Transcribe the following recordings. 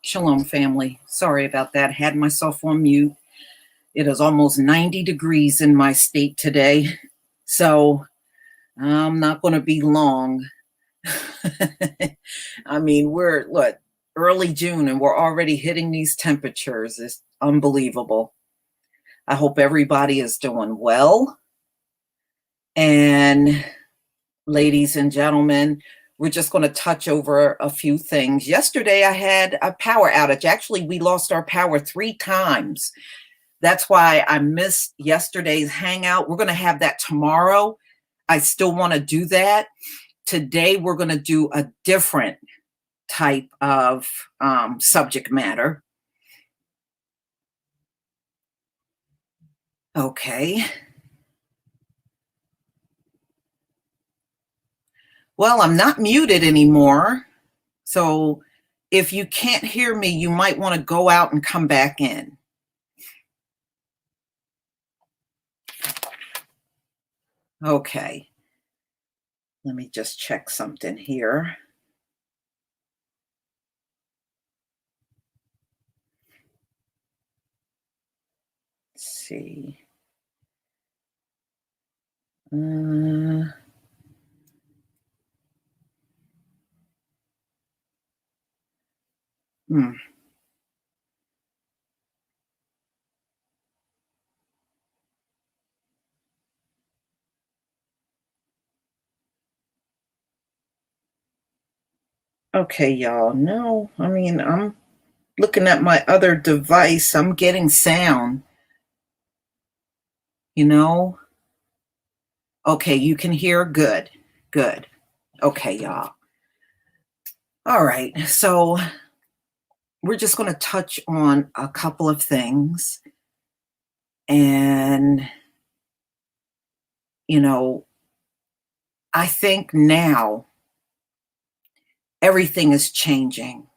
Shalom, family. Sorry about that. Had myself on mute. It is almost 90 degrees in my state today, so I'm not going to be long. I mean, we're early June and we're already hitting these temperatures. It's unbelievable. I hope everybody is doing well. And ladies and gentlemen, we're just going to touch over a few things. Yesterday, I had a power outage. Actually, we lost our power 3 times. That's why I missed yesterday's hangout. We're going to have that tomorrow. I still want to do that. Today, we're going to do a different type of subject matter. Okay. Well, I'm not muted anymore. So if you can't hear me, you might want to go out and come back in. Okay. Let me just check something here. Let's see. Okay, y'all. No, I mean, I'm looking at my other device. I'm getting sound. Okay, you can hear? Good. Good. Okay, y'all. All right. So we're just going to touch on a couple of things. And, I think now everything is changing.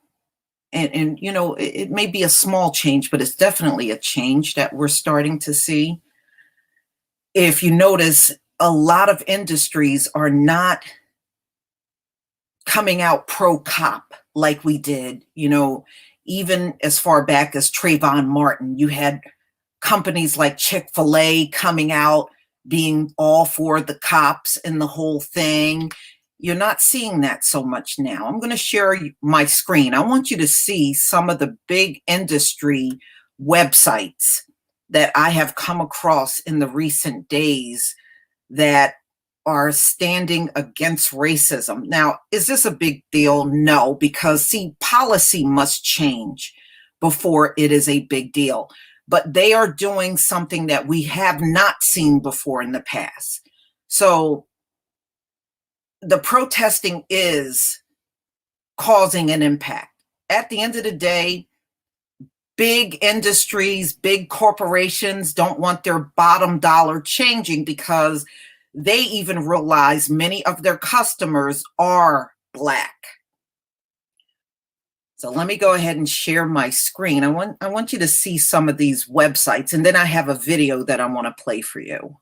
And it may be a small change, but it's definitely a change that we're starting to see. If you notice, a lot of industries are not coming out pro-cop like we did, even as far back as Trayvon Martin. You had companies like Chick-fil-A coming out being all for the cops and the whole thing. You're not seeing that so much now. I'm going to share my screen. I want you to see some of the big industry websites that I have come across in the recent days that are standing against racism. Now, is this a big deal? No, because see, policy must change before it is a big deal. But they are doing something that we have not seen before in the past. So the protesting is causing an impact. At the end of the day, big industries, big corporations don't want their bottom dollar changing because they even realize many of their customers are Black. So let me go ahead and share my screen. I want you to see some of these websites, and then I have a video that I want to play for you.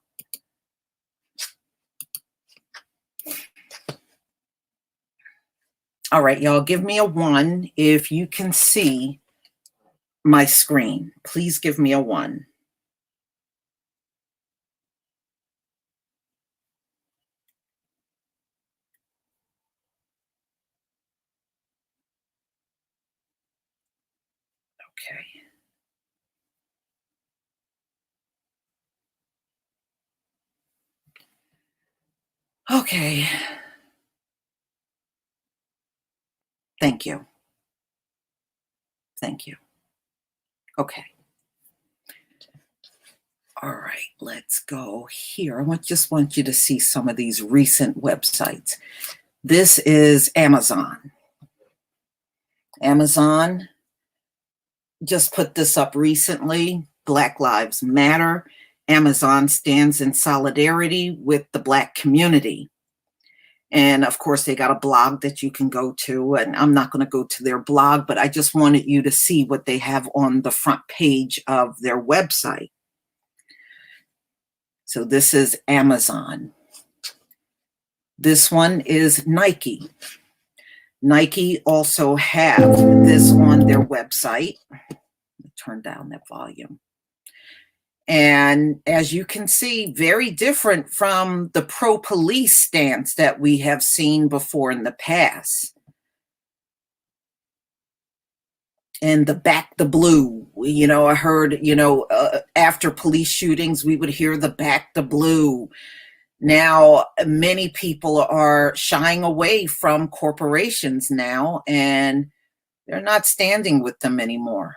All right, y'all, give me a 1 if you can see my screen. Please give me a 1. Okay. Okay. Thank you. Thank you. Okay. All right, let's go here. Just want you to see some of these recent websites. This is Amazon. Amazon just put this up recently. Black Lives Matter. Amazon stands in solidarity with the Black community. And of course, they got a blog that you can go to. And I'm not going to go to their blog, but I just wanted you to see what they have on the front page of their website. So this is Amazon. This one is Nike. Nike also have this on their website. Turn down that volume. And as you can see, very different from the pro-police stance that we have seen before in the past. And the back the blue, I heard, after police shootings, we would hear the back the blue. Now, many people are shying away from corporations now, and they're not standing with them anymore.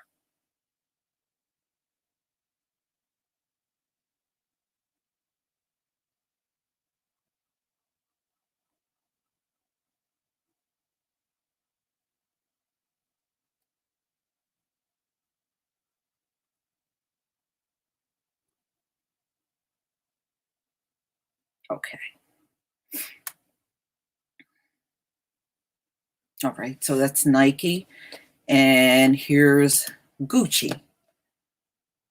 Okay. All right, so that's Nike. And here's Gucci.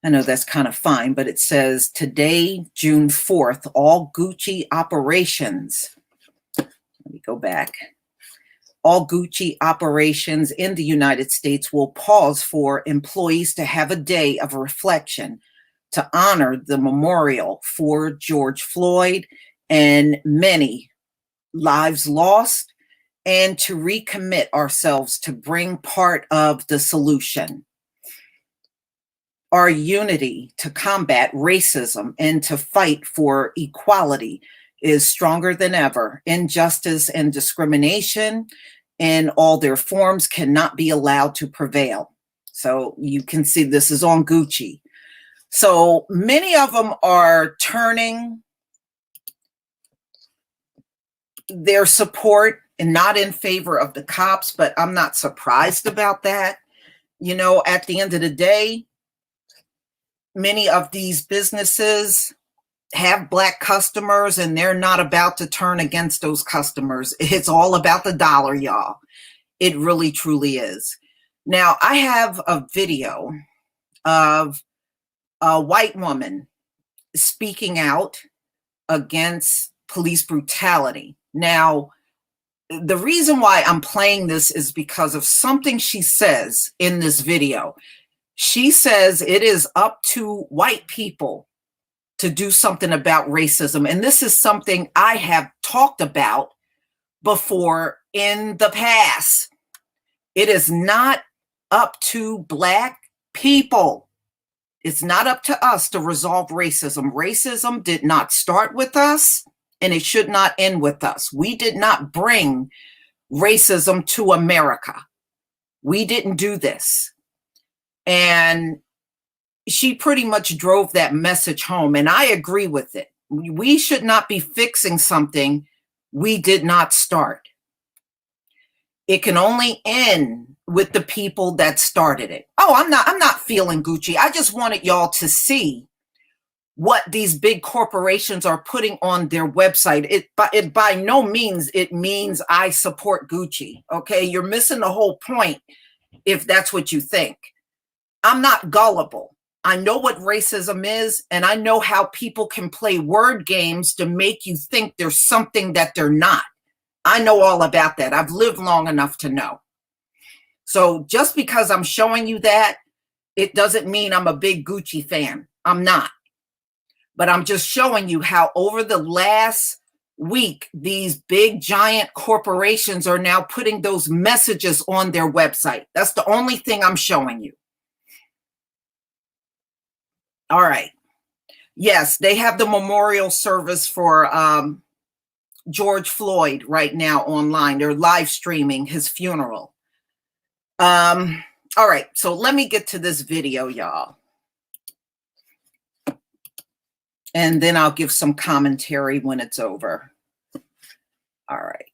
I know that's kind of fine, but it says today, June 4th, all Gucci operations. Let me go back. All Gucci operations in the United States will pause for employees to have a day of reflection to honor the memorial for George Floyd and many lives lost, and to recommit ourselves to bring part of the solution. Our unity to combat racism and to fight for equality is stronger than ever. Injustice and discrimination in all their forms cannot be allowed to prevail. So you can see this is on Gucci. So many of them are turning their support and not in favor of the cops, but I'm not surprised about that. At the end of the day, many of these businesses have Black customers, and they're not about to turn against those customers. It's all about the dollar, y'all. It really, truly is. Now, I have a video of a white woman speaking out against police brutality. Now, the reason why I'm playing this is because of something she says in this video. She says it is up to white people to do something about racism. And this is something I have talked about before in the past. It is not up to Black people. It's not up to us to resolve racism. Racism did not start with us, and it should not end with us. We did not bring racism to America. We didn't do this. And she pretty much drove that message home, and I agree with it. We should not be fixing something we did not start. It can only end with the people that started it. Oh, I'm not feeling Gucci. I just wanted y'all to see what these big corporations are putting on their website. It by no means it means I support Gucci. Okay, you're missing the whole point if that's what you think. I'm not gullible. I know what racism is, and I know how people can play word games to make you think there's something that they're not. I know all about that. I've lived long enough to know. So just because I'm showing you that, it doesn't mean I'm a big Gucci fan. I'm not. But I'm just showing you how over the last week, these big giant corporations are now putting those messages on their website. That's the only thing I'm showing you. All right. Yes, they have the memorial service for George Floyd right now online. They're live streaming his funeral. All right, so let me get to this video, y'all. And then I'll give some commentary when it's over. All right.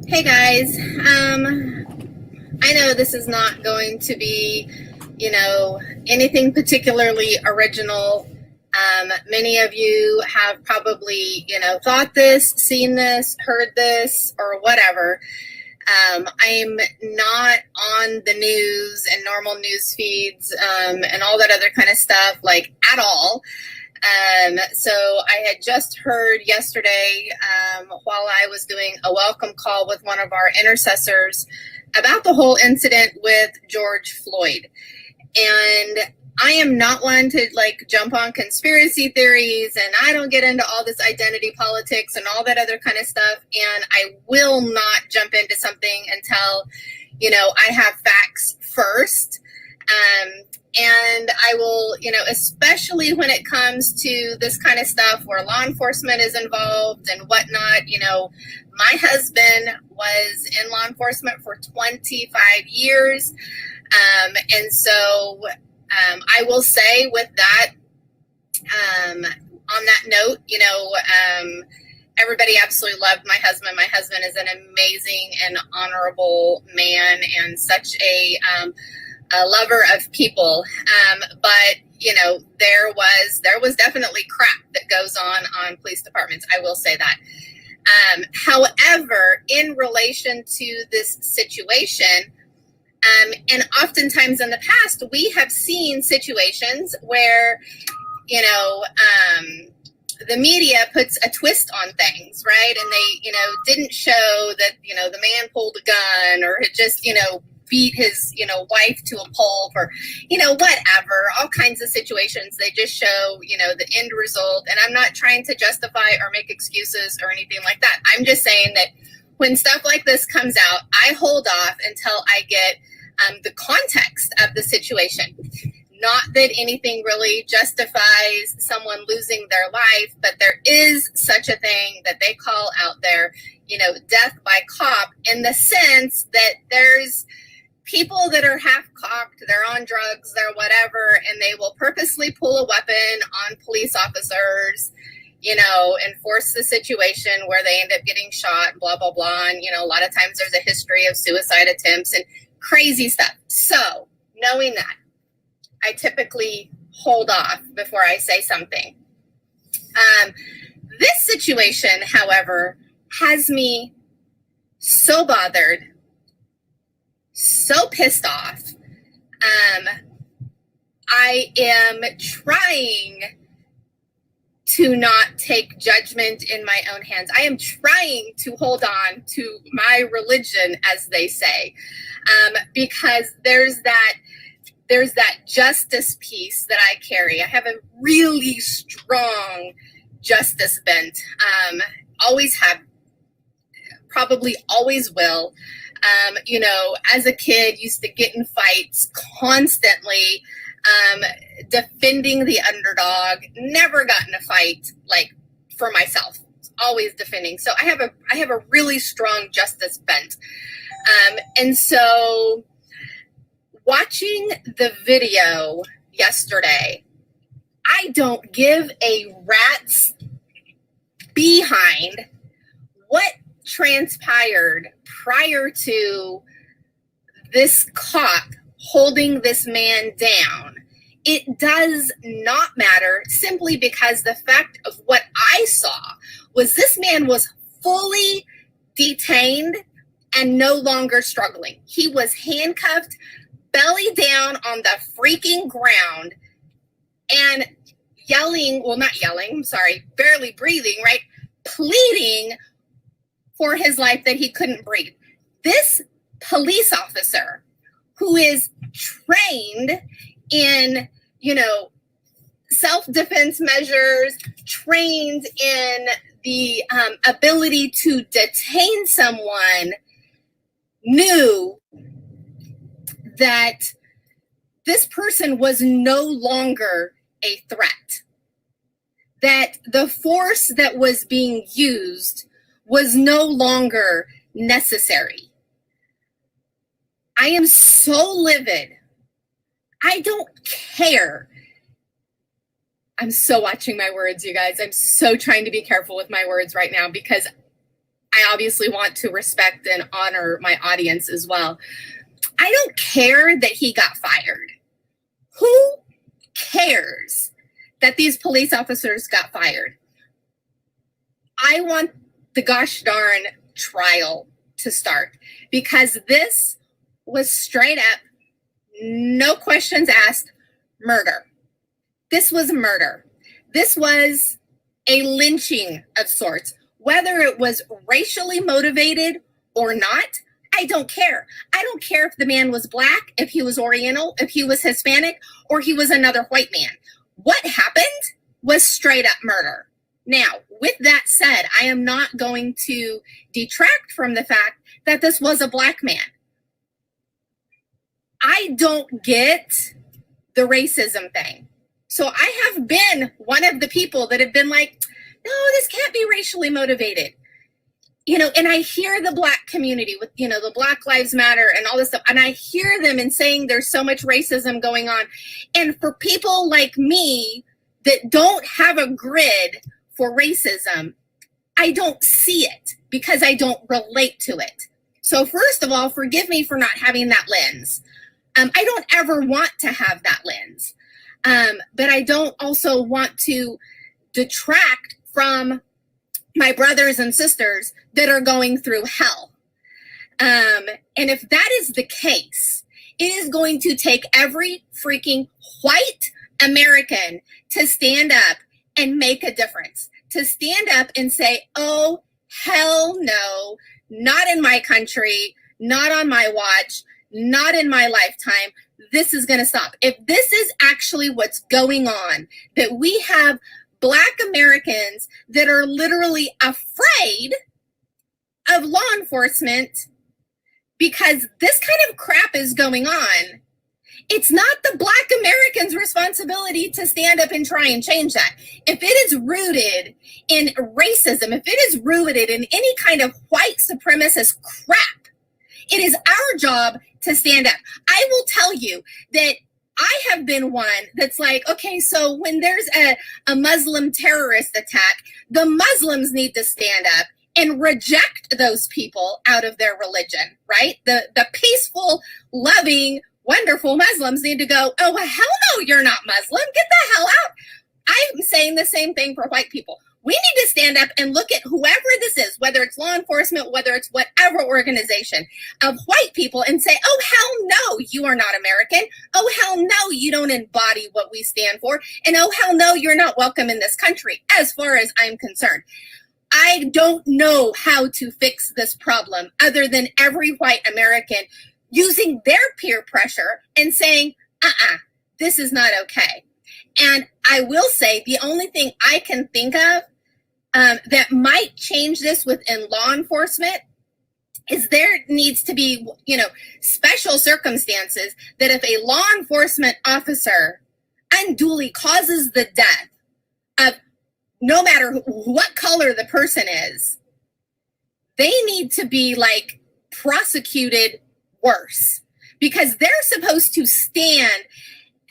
Hey guys, I know this is not going to be, anything particularly original. Many of you have probably, thought this, seen this, heard this, or whatever. I'm not on the news and normal news feeds and all that other kind of stuff, like, at all. So I had just heard yesterday, while I was doing a welcome call with one of our intercessors, about the whole incident with George Floyd. And I am not one to like jump on conspiracy theories, and I don't get into all this identity politics and all that other kind of stuff. And I will not jump into something until, I have facts first. And I will, especially when it comes to this kind of stuff where law enforcement is involved and whatnot. My husband was in law enforcement for 25 years. And so I will say with that, on that note, everybody absolutely loved my husband. My husband is an amazing and honorable man and such a lover of people. But there was definitely crap that goes on police departments. I will say that. However, in relation to this situation, and oftentimes in the past, we have seen situations where, the media puts a twist on things, right? And they, didn't show that, the man pulled a gun or had just, beat his, wife to a pulp or, whatever, all kinds of situations. They just show, the end result. And I'm not trying to justify or make excuses or anything like that. I'm just saying that when stuff like this comes out, I hold off until I get the context of the situation. Not that anything really justifies someone losing their life, but there is such a thing that they call out there, death by cop, in the sense that there's people that are half cocked, they're on drugs, they're whatever, and they will purposely pull a weapon on police officers, and force the situation where they end up getting shot, blah, blah, blah. And, a lot of times there's a history of suicide attempts and crazy stuff. So knowing that, I typically hold off before I say something. This situation, however, has me so bothered, so pissed off. I am trying to not take judgment in my own hands. I am trying to hold on to my religion, as they say, because there's that justice piece that I carry. I have a really strong justice bent. Always have, probably always will. As a kid, used to get in fights constantly, defending the underdog. Never got in a fight like for myself. Always defending. So I have a really strong justice bent. And so watching the video yesterday, I don't give a rat's behind what transpired prior to this cop holding this man down. It does not matter, simply because the fact of what I saw was this man was fully detained and no longer struggling. He was handcuffed, belly down on the freaking ground, and barely breathing, right? Pleading for his life that he couldn't breathe. This police officer, who is trained in, self-defense measures, trained in the ability to detain someone, knew that this person was no longer a threat, that the force that was being used was no longer necessary. I am so livid. I don't care. I'm so watching my words, you guys. I'm so trying to be careful with my words right now, because I obviously want to respect and honor my audience as well. I don't care that he got fired. Who cares that these police officers got fired? I want the gosh darn trial to start, because this was straight up, no questions asked, murder. This was murder. This was a lynching of sorts. Whether it was racially motivated or not, I don't care. I don't care if the man was black, if he was Oriental, if he was Hispanic, or he was another white man. What happened was straight up murder. Now, with that said, I am not going to detract from the fact that this was a black man. I don't get the racism thing. So I have been one of the people that have been like, no, this can't be racially motivated. You know, and I hear the black community with, you know, the Black Lives Matter and all this stuff. And I hear them and saying there's so much racism going on. And for people like me that don't have a grid for racism, I don't see it because I don't relate to it. So first of all, forgive me for not having that lens. I don't ever want to have that lens. But I don't also want to detract from my brothers and sisters that are going through hell. And if that is the case, it is going to take every freaking white American to stand up and make a difference, to stand up and say, oh, hell no, not in my country, not on my watch, not in my lifetime. This is going to stop. If this is actually what's going on, that we have Black Americans that are literally afraid of law enforcement because this kind of crap is going on, it's not the Black Americans' responsibility to stand up and try and change that. If it is rooted in racism, if it is rooted in any kind of white supremacist crap, it is our job to stand up. I will tell you that I have been one that's like, okay, so when there's a Muslim terrorist attack, the Muslims need to stand up and reject those people out of their religion, right? The peaceful, loving, wonderful Muslims need to go, oh, well, hell no, you're not Muslim. Get the hell out. I'm saying the same thing for white people. We need to stand up and look at whoever this is, whether it's law enforcement, whether it's whatever organization of white people, and say, oh, hell no, you are not American. Oh, hell no, you don't embody what we stand for. And oh, hell no, you're not welcome in this country, as far as I'm concerned. I don't know how to fix this problem other than every white American using their peer pressure and saying, this is not okay. And I will say the only thing I can think of that might change this within law enforcement is there needs to be, you know, special circumstances that if a law enforcement officer unduly causes the death of no matter what color the person is, they need to be like prosecuted worse because they're supposed to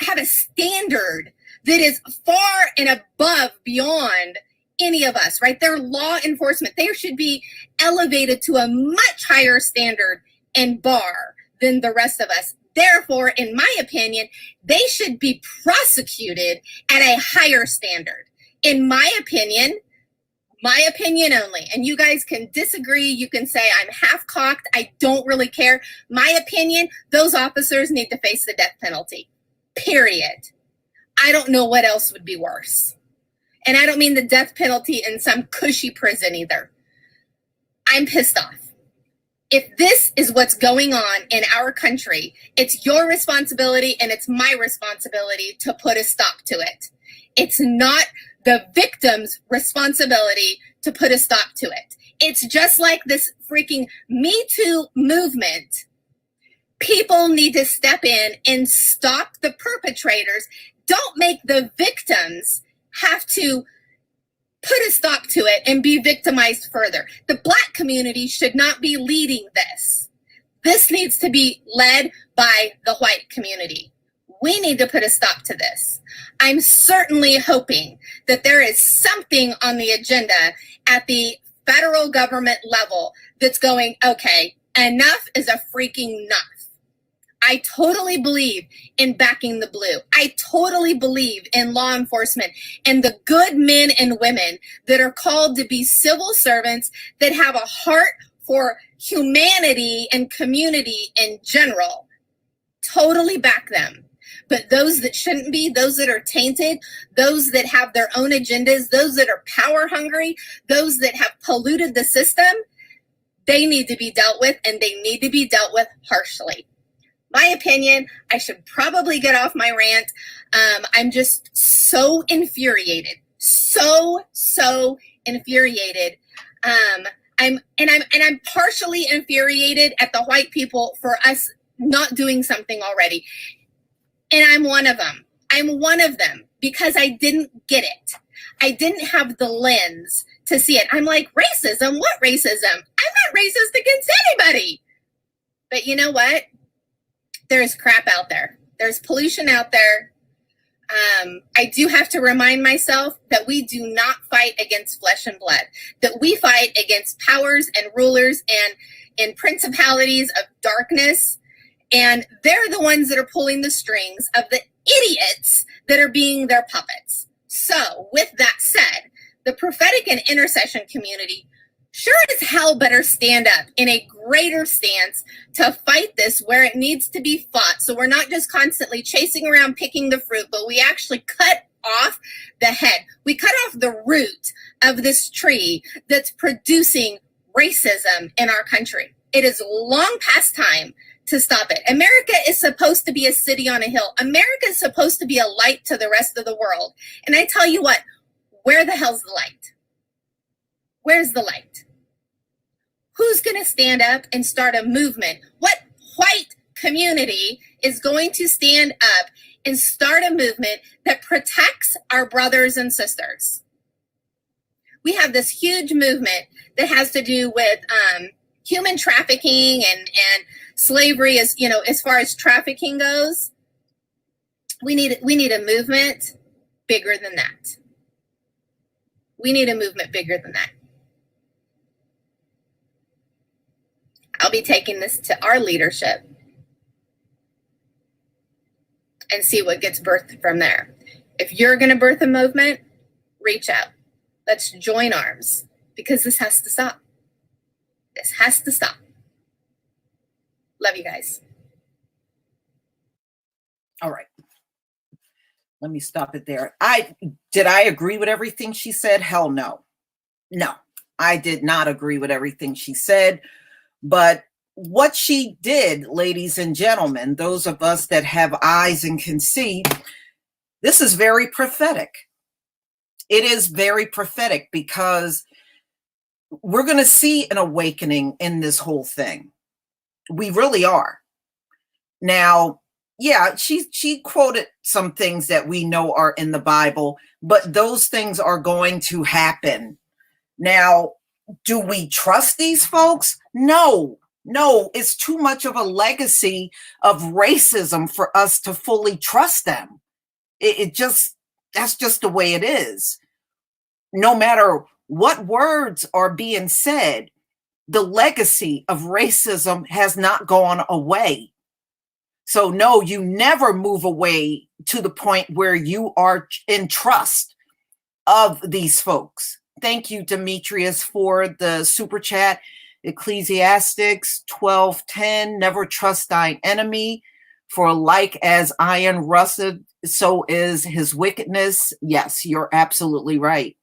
have a standard that is far and above beyond any of us, right? They're law enforcement. They should be elevated to a much higher standard and bar than the rest of us. Therefore, in my opinion, they should be prosecuted at a higher standard. In my opinion only. And you guys can disagree. You can say I'm half-cocked. I don't really care. My opinion, those officers need to face the death penalty. Period. I don't know what else would be worse. And I don't mean the death penalty in some cushy prison either. I'm pissed off. If this is what's going on in our country, it's your responsibility and it's my responsibility to put a stop to it. It's not the victim's responsibility to put a stop to it. It's just like this freaking Me Too movement. People need to step in and stop the perpetrators. Don't make the victims have to put a stop to it and be victimized further. The Black community should not be leading this. This needs to be led by the white community. We need to put a stop to this. I'm certainly hoping that there is something on the agenda at the federal government level that's going, okay, enough is a freaking enough. I totally believe in backing the blue. I totally believe in law enforcement and the good men and women that are called to be civil servants that have a heart for humanity and community in general. Totally back them. But those that shouldn't be, those that are tainted, those that have their own agendas, those that are power hungry, those that have polluted the system, they need to be dealt with, and they need to be dealt with harshly. My opinion, I should probably get off my rant. I'm just so infuriated. So infuriated. I'm partially infuriated at the white people for us not doing something already. And I'm one of them. I'm one of them because I didn't get it. I didn't have the lens to see it. I'm like, racism? What racism? I'm not racist against anybody. But you know what? There's crap out there. There's pollution out there. I do have to remind myself that we do not fight against flesh and blood, that we fight against powers and rulers and principalities of darkness. And they're the ones that are pulling the strings of the idiots that are being their puppets. So with that said, the prophetic and intercession community sure as hell better stand up in a greater stance to fight this where it needs to be fought. So we're not just constantly chasing around picking the fruit, but we actually cut off the head. We cut off the root of this tree that's producing racism in our country. It is long past time to stop it. America is supposed to be a city on a hill. America is supposed to be a light to the rest of the world. And I tell you what, where the hell's the light? Where's the light? Who's going to stand up and start a movement? What white community is going to stand up and start a movement that protects our brothers and sisters? We have this huge movement that has to do with human trafficking and slavery, as you know, as far as trafficking goes. We need a movement bigger than that. We need a movement bigger than that. I'll be taking this to our leadership and see what gets birthed from there. If you're going to birth a movement, reach out. Let's join arms because this has to stop. This has to stop. Love you guys. All right. Let me stop it there. Did I agree with everything she said? Hell no. No, I did not agree with everything she said. But what she did, ladies and gentlemen, those of us that have eyes and can see, this is very prophetic. It is very prophetic because we're going to see an awakening in this whole thing. We really are. Now, yeah, she quoted some things that we know are in the Bible, but those things are going to happen. Now, do we trust these folks? No, it's too much of a legacy of racism for us to fully trust them. That's just the way it is. No matter what words are being said, the legacy of racism has not gone away. So no, you never move away to the point where you are in trust of these folks. Thank you, Demetrius, for the super chat. Ecclesiastics 12:10, never trust thine enemy, for like as iron rusteth, so is his wickedness. Yes, you're absolutely right.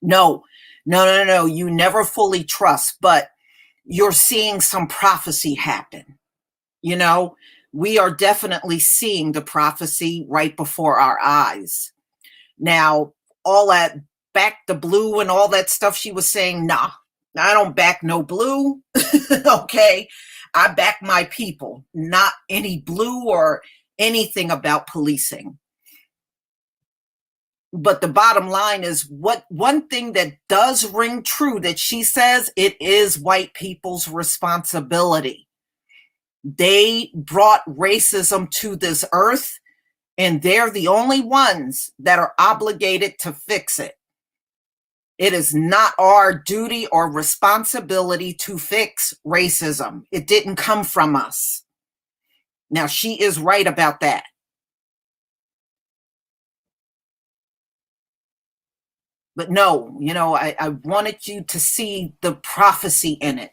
No, you never fully trust, but you're seeing some prophecy happen. You know, we are definitely seeing the prophecy right before our eyes. Now, all that back the blue and all that stuff she was saying, nah, I don't back no blue. Okay, I back my people, not any blue or anything about policing. But the bottom line is one thing that does ring true that she says, it is white people's responsibility. They brought racism to this earth, and they're the only ones that are obligated to fix it. It is not our duty or responsibility to fix racism. It didn't come from us. Now, she is right about that. But no, I wanted you to see the prophecy in it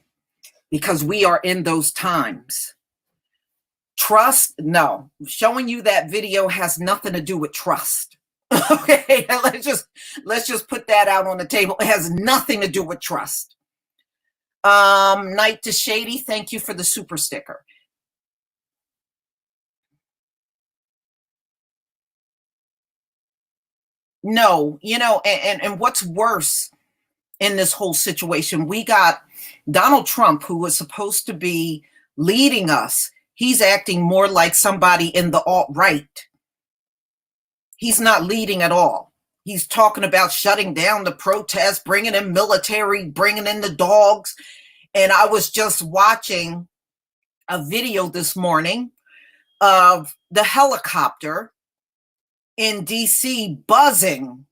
because we are in those times. Trust, no. Showing you that video has nothing to do with trust. Okay, let's just put that out on the table. It has nothing to do with trust. Night to Shady, thank you for the super sticker. No, and what's worse in this whole situation, we got Donald Trump, who was supposed to be leading us. He's acting more like somebody in the alt-right. He's not leading at all. He's talking about shutting down the protests, bringing in military, bringing in the dogs. And I was just watching a video this morning of the helicopter in DC buzzing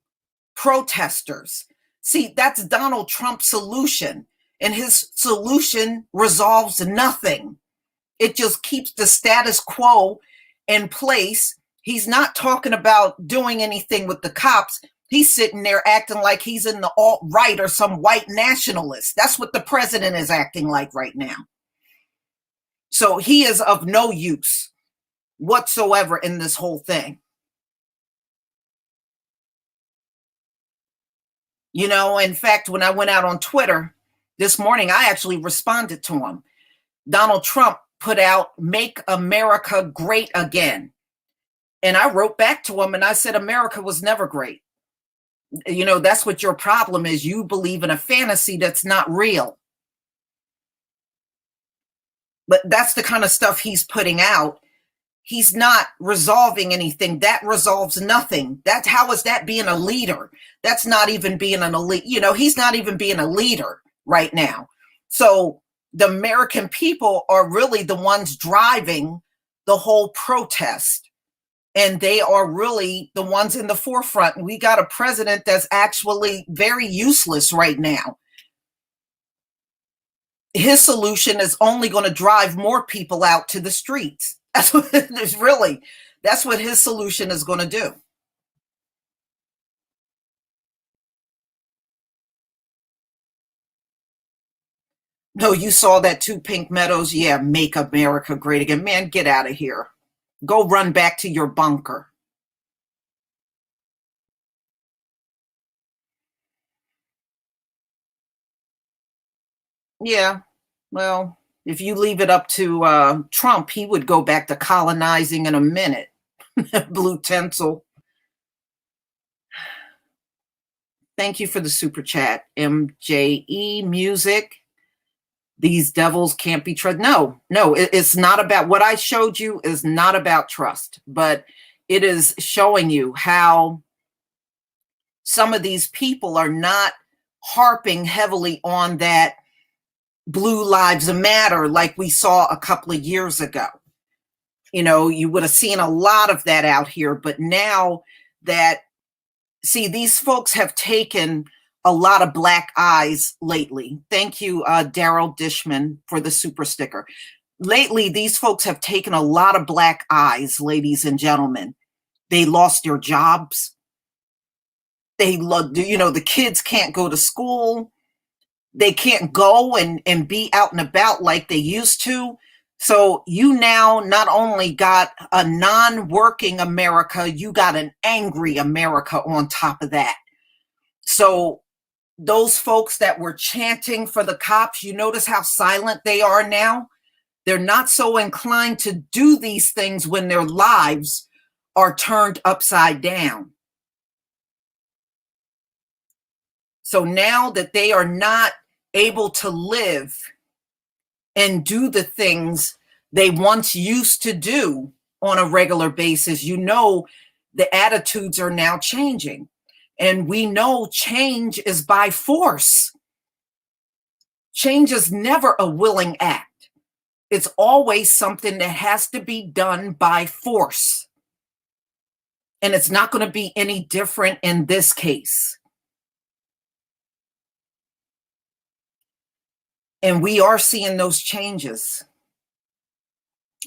protesters. See, that's Donald Trump's solution. And his solution resolves nothing. It just keeps the status quo in place. He's not talking about doing anything with the cops. He's sitting there acting like he's in the alt-right or some white nationalist. That's what the president is acting like right now. So he is of no use whatsoever in this whole thing. In fact, when I went out on Twitter this morning, I actually responded to him. Donald Trump put out "Make America Great Again." And I wrote back to him and I said, America was never great. That's what your problem is. You believe in a fantasy that's not real. But that's the kind of stuff he's putting out. He's not resolving anything. That resolves nothing. How is that being a leader? That's not even being an elite. He's not even being a leader right now. So the American people are really the ones driving the whole protest. And they are really the ones in the forefront. We got a president that's actually very useless right now. His solution is only going to drive more people out to the streets. That's what that's what his solution is going to do. No, you saw that too, Pink Meadows. Yeah, make America great again. Man, get out of here. Go run back to your bunker. Yeah, well, if you leave it up to Trump, he would go back to colonizing in a minute. Blue Tinsel. Thank you for the super chat. MJE Music. These devils can't be trusted. No, it's not about what I showed you is not about trust, but it is showing you how some of these people are not harping heavily on that Blue Lives Matter like we saw a couple of years ago. You would have seen a lot of that out here, but now that, see, these folks have taken a lot of black eyes lately. Thank you, Daryl Dishman, for the super sticker. Lately, these folks have taken a lot of black eyes, ladies and gentlemen. They lost their jobs. The kids can't go to school. They can't go and be out and about like they used to. So you now not only got a non-working America, you got an angry America on top of that. So those folks that were chanting for the cops, you notice how silent they are now? They're not so inclined to do these things when their lives are turned upside down. So now that they are not able to live and do the things they once used to do on a regular basis, the attitudes are now changing. And we know change is by force. Change is never a willing act. It's always something that has to be done by force. And it's not going to be any different in this case. And we are seeing those changes.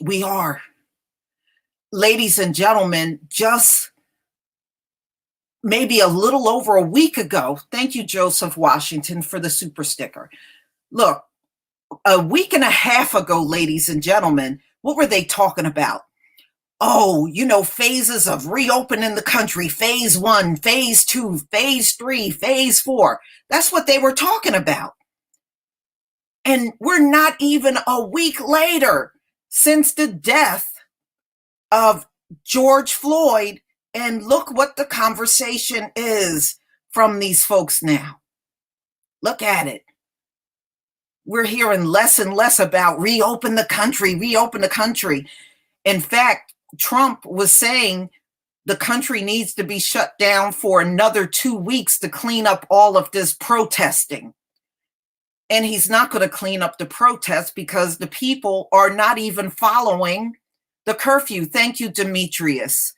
We are. Ladies and gentlemen, just maybe a little over a week ago. Thank you, Joseph Washington, for the super sticker. Look, a week and a half ago, ladies and gentlemen, what were they talking about? Oh, phases of reopening the country, phase 1, phase 2, phase 3, phase 4. That's what they were talking about. And we're not even a week later since the death of George Floyd. And look what the conversation is from these folks now. Look at it. We're hearing less and less about reopen the country, reopen the country. In fact, Trump was saying the country needs to be shut down for another 2 weeks to clean up all of this protesting. And he's not going to clean up the protests because the people are not even following the curfew. Thank you, Demetrius.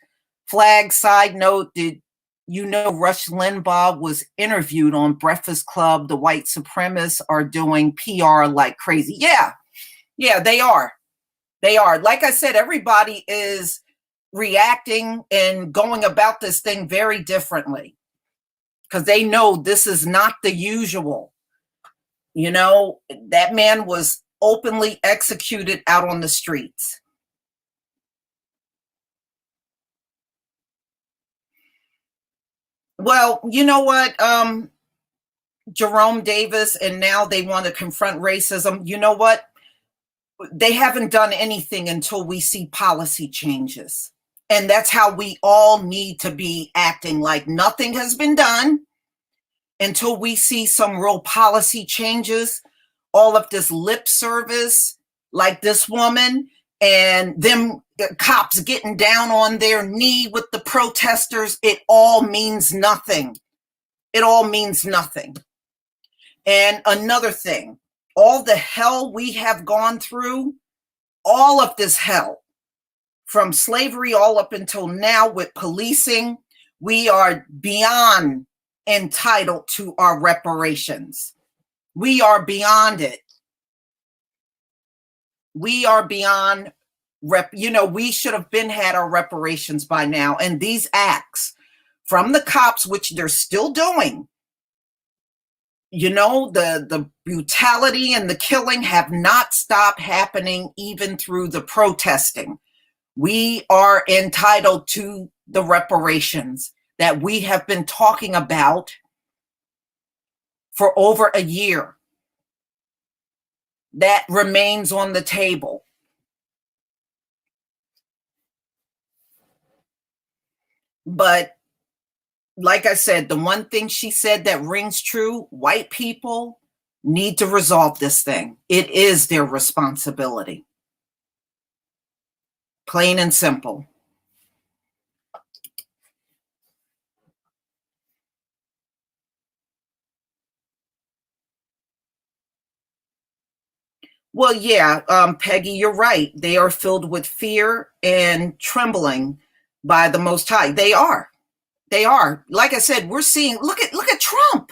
Flag side note, did you know Rush Limbaugh was interviewed on Breakfast Club? The white supremacists are doing PR like crazy. Yeah, they are. They are. Like I said, everybody is reacting and going about this thing very differently because they know this is not the usual. That man was openly executed out on the streets. Well, you know what? Jerome Davis, and now they want to confront racism. You know what? They haven't done anything until we see policy changes. And that's how we all need to be acting, like nothing has been done until we see some real policy changes. All of this lip service, like this woman, and them cops getting down on their knee with the protesters, it all means nothing. It all means nothing. And another thing, all the hell we have gone through, all of this hell, from slavery all up until now with policing, we are beyond entitled to our reparations. We are beyond it. We are beyond we should have had our reparations by now. And these acts from the cops, which they're still doing, the brutality and the killing have not stopped happening even through the protesting. We are entitled to the reparations that we have been talking about for over a year. That remains on the table. But like I said, the one thing she said that rings true, white people need to resolve this thing. It is their responsibility. Plain and simple. Well, yeah, Peggy, you're right. They are filled with fear and trembling by the Most High. They are. They are. Like I said, we're seeing, look at Trump.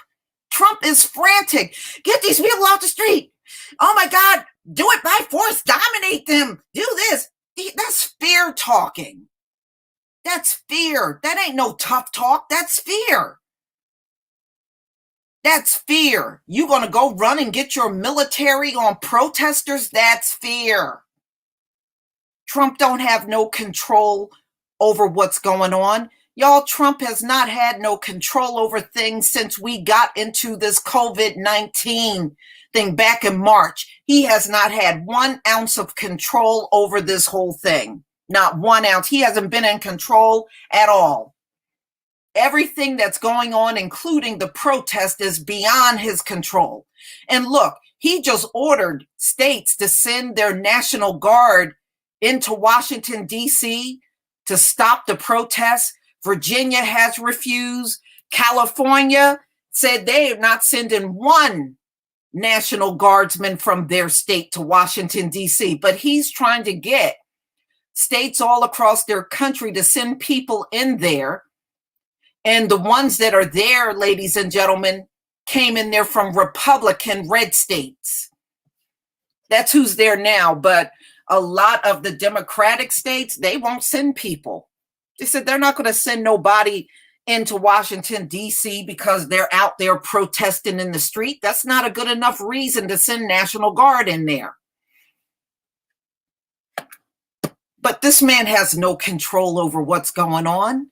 Trump is frantic. Get these people off the street. Oh my God, do it by force, dominate them, do this. That's fear talking. That's fear. That ain't no tough talk. That's fear. That's fear. You gonna go run and get your military on protesters? That's fear. Trump don't have no control over what's going on. Y'all, Trump has not had no control over things since we got into this COVID-19 thing back in March. He has not had 1 ounce of control over this whole thing. Not 1 ounce. He hasn't been in control at all. Everything that's going on, including the protest, is beyond his control. And look, he just ordered states to send their National Guard into Washington, D.C. to stop the protests. Virginia has refused. California said they are not sending 1 National Guardsman from their state to Washington, D.C. But he's trying to get states all across their country to send people in there. And the ones that are there, ladies and gentlemen, came in there from Republican red states. That's who's there now. But a lot of the Democratic states, they won't send people. They said they're not going to send nobody into Washington, D.C. because they're out there protesting in the street. That's not a good enough reason to send National Guard in there. But this man has no control over what's going on.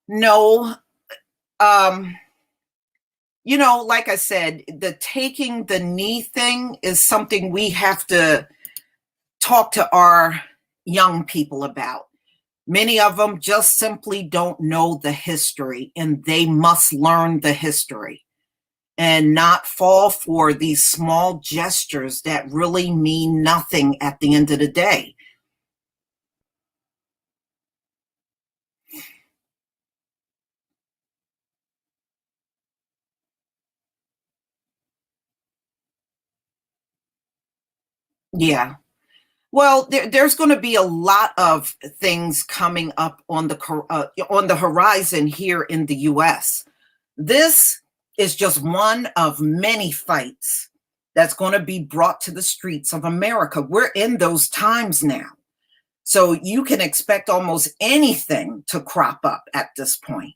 No. You know, like I said, the taking the knee thing is something we have to talk to our young people about. Many of them just simply don't know the history, and they must learn the history and not fall for these small gestures that really mean nothing at the end of the day. Yeah. Well, there's going to be a lot of things coming up on the horizon here in the U.S. This is just one of many fights that's going to be brought to the streets of America. We're in those times now. So you can expect almost anything to crop up at this point.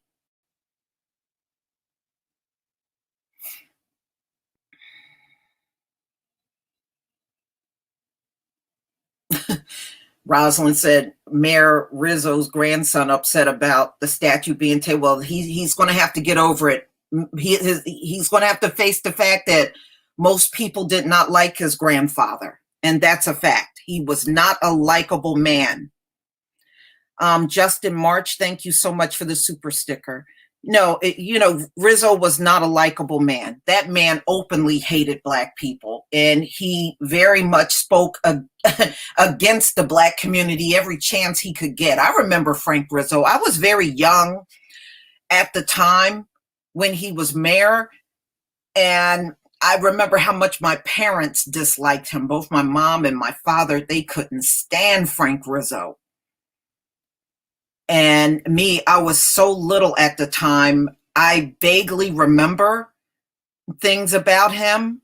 Rosalind said Mayor Rizzo's grandson upset about the statue being taken. Well, he's going to have to get over it. He's going to have to face the fact that most people did not like his grandfather. And that's a fact. He was not a likable man. Justin March, thank you so much for the super sticker. No, Rizzo was not a likable man. That man openly hated Black people, and he very much spoke against the Black community every chance he could get. I remember Frank Rizzo. I was very young at the time when he was mayor, and I remember how much my parents disliked him. Both my mom and my father, they couldn't stand Frank Rizzo. And me, I was so little at the time. I vaguely remember things about him,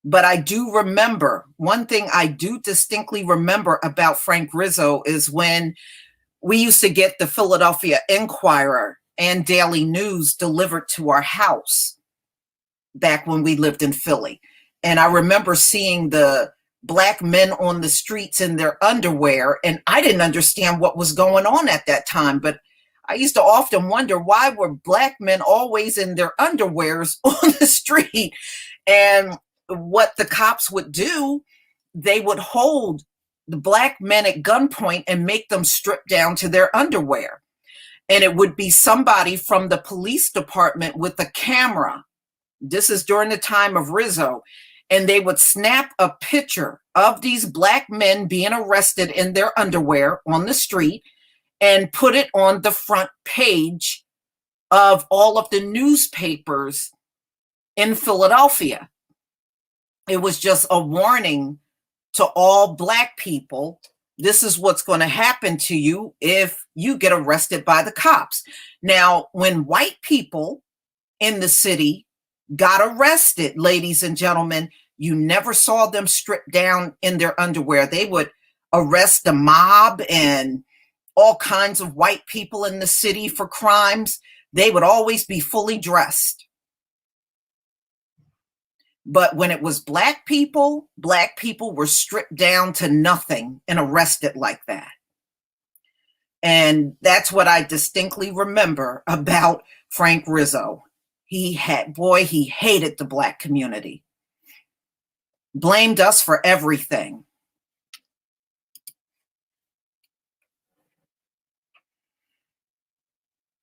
but I do remember one thing I do distinctly remember about Frank Rizzo is when we used to get the Philadelphia Inquirer and Daily News delivered to our house back when we lived in Philly. And I remember seeing the Black men on the streets in their underwear, and I didn't understand what was going on at that time, but I used to often wonder, why were Black men always in their underwears on the street? And what the cops would do, they would hold the Black men at gunpoint and make them strip down to their underwear. And it would be somebody from the police department with a camera. This is during the time of Rizzo. And they would snap a picture of these Black men being arrested in their underwear on the street and put it on the front page of all of the newspapers in Philadelphia. It was just a warning to all Black people. This is what's going to happen to you if you get arrested by the cops. Now, when white people in the city got arrested, ladies and gentlemen, you never saw them stripped down in their underwear. They would arrest the mob and all kinds of white people in the city for crimes. They would always be fully dressed. But when it was Black people were stripped down to nothing and arrested like that. And that's what I distinctly remember about Frank Rizzo. He hated the Black community. Blamed us for everything.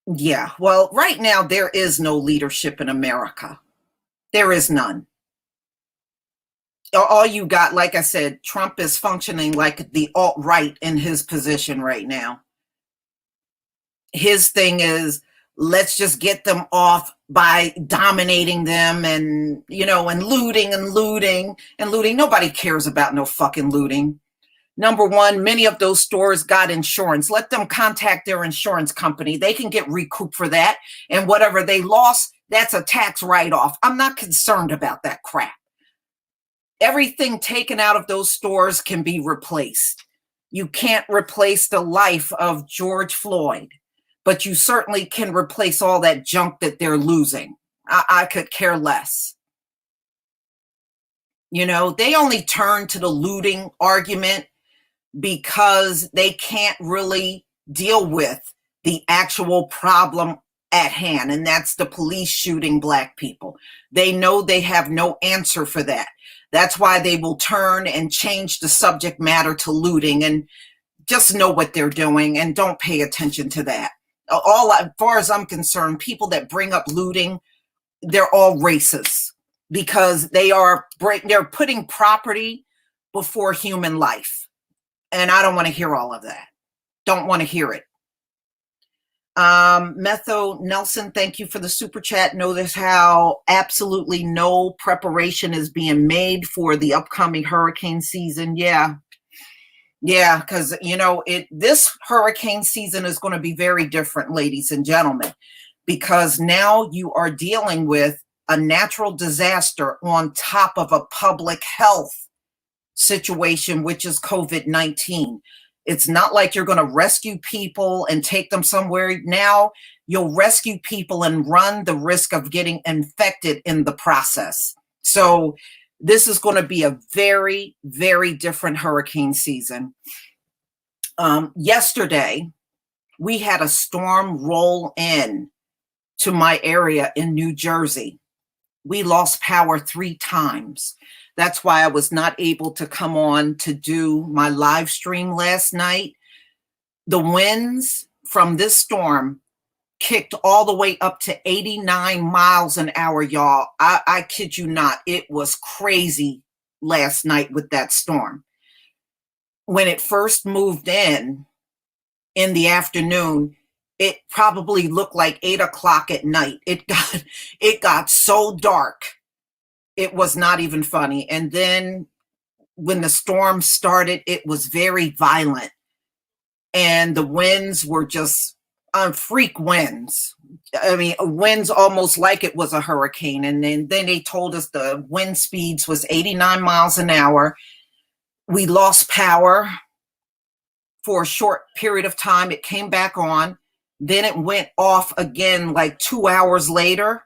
Yeah, well, right now there is no leadership in America. There is none. All you got, like I said, Trump is functioning like the alt-right in his position right now. His thing is, let's just get them off by dominating them and, and looting and looting and looting. Nobody cares about no fucking looting. Number one, many of those stores got insurance. Let them contact their insurance company. They can get recouped for that. And whatever they lost, that's a tax write-off. I'm not concerned about that crap. Everything taken out of those stores can be replaced. You can't replace the life of George Floyd, but you certainly can replace all that junk that they're losing. I could care less. You know, they only turn to the looting argument because they can't really deal with the actual problem at hand, and that's the police shooting Black people. They know they have no answer for that. That's why they will turn and change the subject matter to looting, and just know what they're doing and don't pay attention to that. As far as I'm concerned, people that bring up looting, they're all racist because they're putting property before human life. And I don't want to hear all of that. Don't want to hear it. Methot Nelson, thank you for the super chat. Notice how absolutely no preparation is being made for the upcoming hurricane season. Yeah, because you know this hurricane season is going to be very different, ladies and gentlemen, because now you are dealing with a natural disaster on top of a public health situation, which is COVID-19. It's not like you're going to rescue people and take them somewhere. Now you'll rescue people and run the risk of getting infected in the process. So this is going to be a very, very different hurricane season. Yesterday, we had a storm roll in to my area in New Jersey. We lost power 3 times. That's why I was not able to come on to do my live stream last night. The winds from this storm kicked all the way up to 89 miles an hour, y'all. I kid you not. It was crazy last night with that storm. When it first moved in the afternoon, it probably looked like 8 o'clock at night. It got so dark. It was not even funny. And then when the storm started, it was very violent. And the winds were just freak winds. I mean, winds almost like it was a hurricane. And then they told us the wind speeds was 89 miles an hour. We lost power for a short period of time. It came back on. Then it went off again like 2 hours later.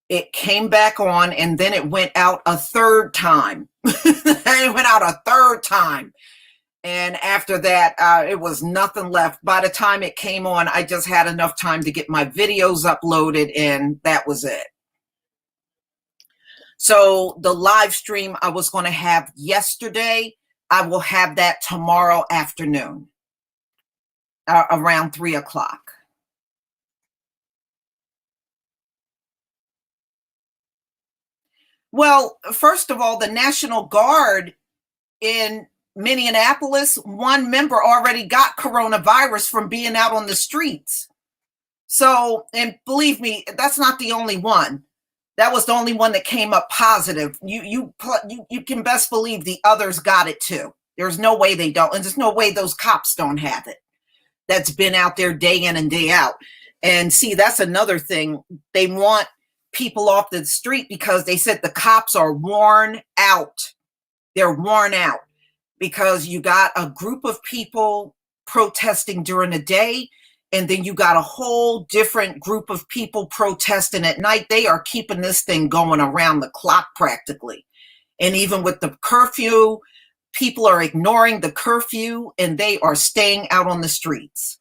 It came back on, and then it went out a third time. It went out a third time. And after that, it was nothing left. By the time it came on, I just had enough time to get my videos uploaded, and that was it. So the live stream I was going to have yesterday, I will have that tomorrow afternoon around 3 o'clock. Well, first of all, the National Guard in Minneapolis, one member already got coronavirus from being out on the streets. So, and believe me, that's not the only one. That was the only one that came up positive. You can best believe the others got it too. There's no way they don't. And there's no way those cops don't have it. That's been out there day in and day out. And see, that's another thing. They want people off the street because they said the cops are worn out. They're worn out because you got a group of people protesting during the day, and then you got a whole different group of people protesting at night. They are keeping this thing going around the clock practically. And even with the curfew, people are ignoring the curfew and they are staying out on the streets.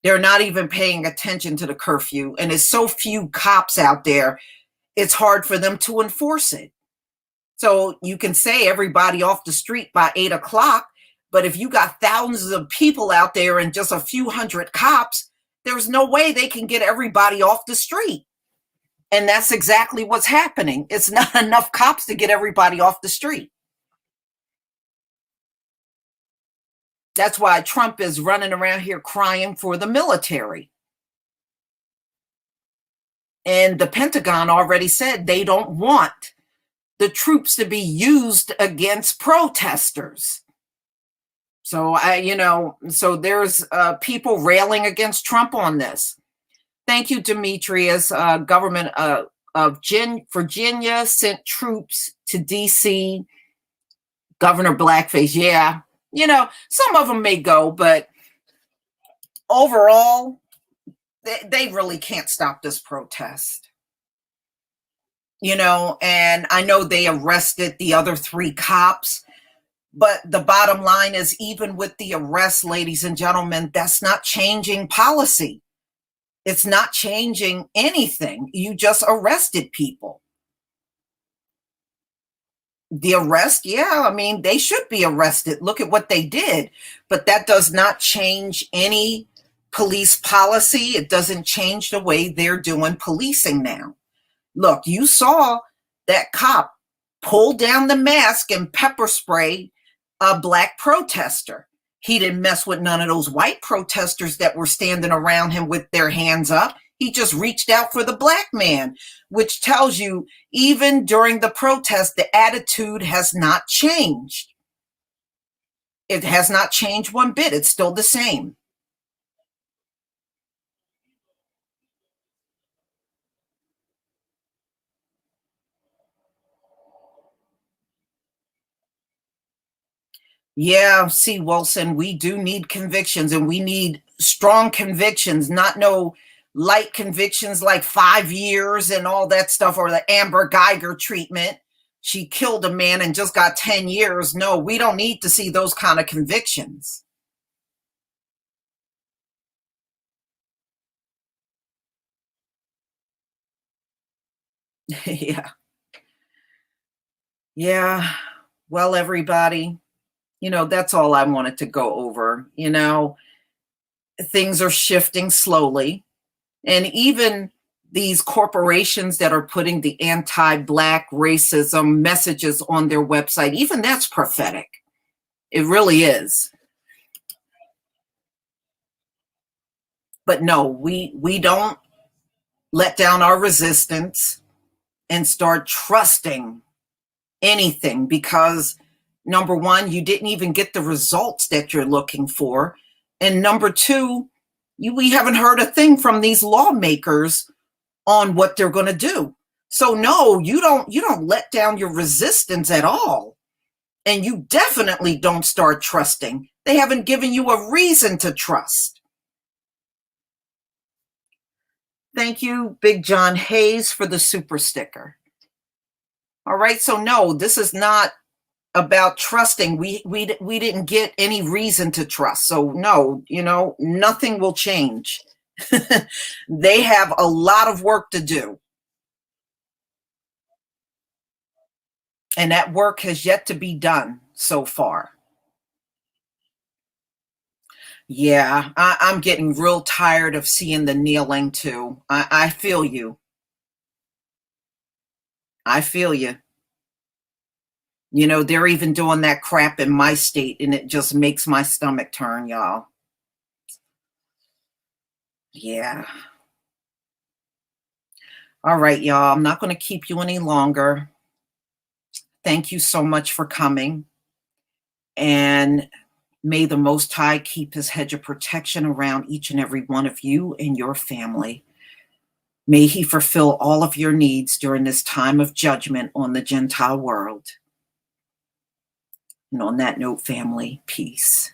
They're not even paying attention to the curfew. And there's so few cops out there, it's hard for them to enforce it. So you can say everybody off the street by 8 o'clock, but if you got thousands of people out there and just a few hundred cops, there's no way they can get everybody off the street. And that's exactly what's happening. It's not enough cops to get everybody off the street. That's why Trump is running around here crying for the military. And the Pentagon already said they don't want the troops to be used against protesters. So so there's people railing against Trump on this. Thank you, Demetrius. Government of Virginia sent troops to DC. Governor Blackface, yeah. Some of them may go, but overall, they really can't stop this protest. And I know they arrested the other 3 cops, but the bottom line is, even with the arrest, ladies and gentlemen, that's not changing policy. It's not changing anything. You just arrested people. The arrest, yeah, I mean, they should be arrested. Look at what they did. But that does not change any police policy. It doesn't change the way they're doing policing now. Look, you saw that cop pull down the mask and pepper spray a black protester. He didn't mess with none of those white protesters that were standing around him with their hands up. He just reached out for the black man, which tells you, even during the protest, the attitude has not changed. It has not changed one bit. It's still the same. Yeah, see, Wilson, we do need convictions, and we need strong convictions, not no light convictions like 5 years and all that stuff, or the Amber Geiger treatment. She killed a man and just got 10 years. No, we don't need to see those kind of convictions. Yeah. Yeah. Well, everybody, that's all I wanted to go over. Things are shifting slowly. And even these corporations that are putting the anti-Black racism messages on their website, even that's prophetic. It really is. But no, we don't let down our resistance and start trusting anything, because number one, you didn't even get the results that you're looking for. And number two, we haven't heard a thing from these lawmakers on what they're going to do. So no, you don't let down your resistance at all. And you definitely don't start trusting. They haven't given you a reason to trust. Thank you, Big John Hayes, for the super sticker. All right, so no, this is not about trusting. We didn't get any reason to trust. So no, nothing will change. They have a lot of work to do. And that work has yet to be done so far. Yeah, I'm getting real tired of seeing the kneeling too. I feel you. I feel you. They're even doing that crap in my state, and it just makes my stomach turn, y'all. Yeah. All right, y'all. I'm not going to keep you any longer. Thank you so much for coming. And may the Most High keep his hedge of protection around each and every one of you and your family. May he fulfill all of your needs during this time of judgment on the Gentile world. And on that note, family, peace.